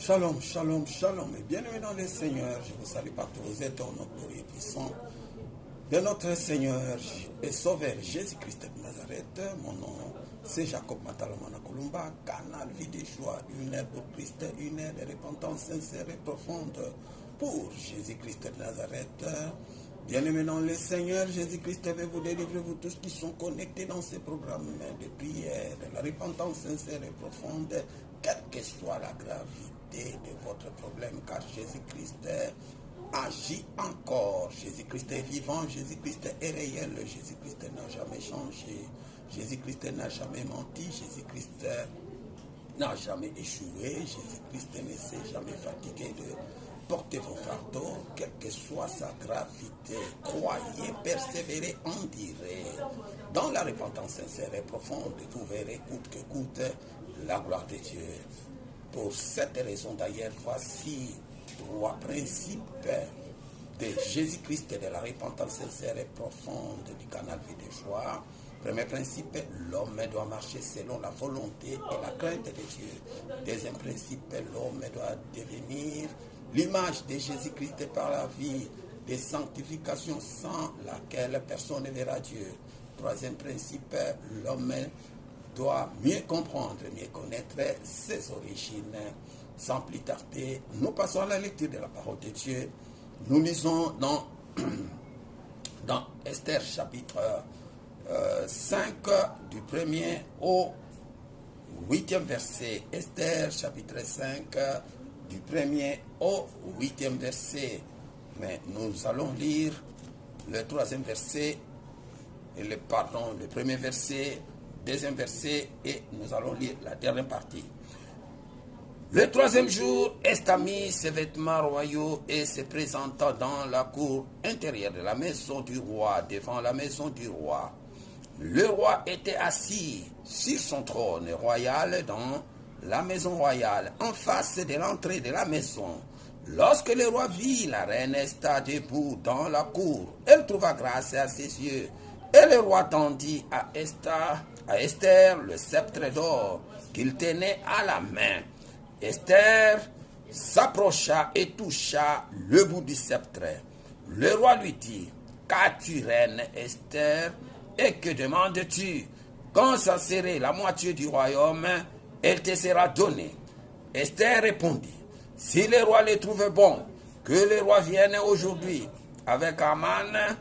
Shalom, shalom, shalom et bienvenue dans le Seigneur. Je vous salue partout où vous êtes au nom glorieux et puissant de notre Seigneur et Sauveur Jésus-Christ de Nazareth. Mon nom c'est Jacob Matalomana Kolumba, canal Vie de Joie, une heure pour Christ, une heure de repentance sincère et profonde pour Jésus-Christ de Nazareth. Bien-aimés dans le Seigneur, Jésus-Christ veut vous délivrer, vous tous qui sont connectés dans ces programmes de prière, de la repentance sincère et profonde, quelle que soit la gravité de votre problème, car Jésus-Christ agit encore. Jésus-Christ est vivant, Jésus-Christ est réel, Jésus-Christ n'a jamais changé, Jésus-Christ n'a jamais menti, Jésus-Christ n'a jamais échoué, Jésus-Christ ne s'est jamais fatigué de portez vos fardeaux, quelle que soit sa gravité. Croyez, persévérez, en direz. Dans la repentance sincère et profonde, vous verrez coûte que coûte la gloire de Dieu. Pour cette raison d'ailleurs, voici trois principes de Jésus-Christ et de la repentance sincère et profonde du canal Vie de Joie. Premier principe, l'homme doit marcher selon la volonté et la crainte de Dieu. Deuxième principe, l'homme doit devenir l'image de Jésus-Christ par la vie de sanctification sans laquelle personne ne verra Dieu. Troisième principe, l'homme doit mieux comprendre, mieux connaître ses origines. Sans plus tarder, nous passons à la lecture de la parole de Dieu. Nous lisons dans Esther chapitre 5 du 1er au 8e verset. Esther chapitre 5 du 1er au 8e verset. Mais nous allons lire le 3e verset, le premier verset, deuxième verset, et nous allons lire la dernière partie. Le 3e jour, Esther mit ses vêtements royaux et se présenta dans la cour intérieure de la maison du roi, devant la maison du roi. Le roi était assis sur son trône royal dans la maison royale, en face de l'entrée de la maison. Lorsque le roi vit la reine Esther debout dans la cour, elle trouva grâce à ses yeux. Et le roi tendit à Esther le sceptre d'or qu'il tenait à la main. Esther s'approcha et toucha le bout du sceptre. Le roi lui dit, « Qu'as-tu, reine Esther, et que demandes-tu? Quand ça serait la moitié du royaume, elle te sera donnée. » Esther répondit, « Si le roi le trouve bon, que le roi vienne aujourd'hui avec Aman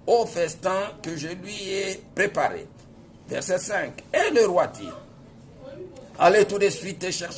au festin que je lui ai préparé. » Verset 5. Et le roi dit, « Allez tout de suite chercher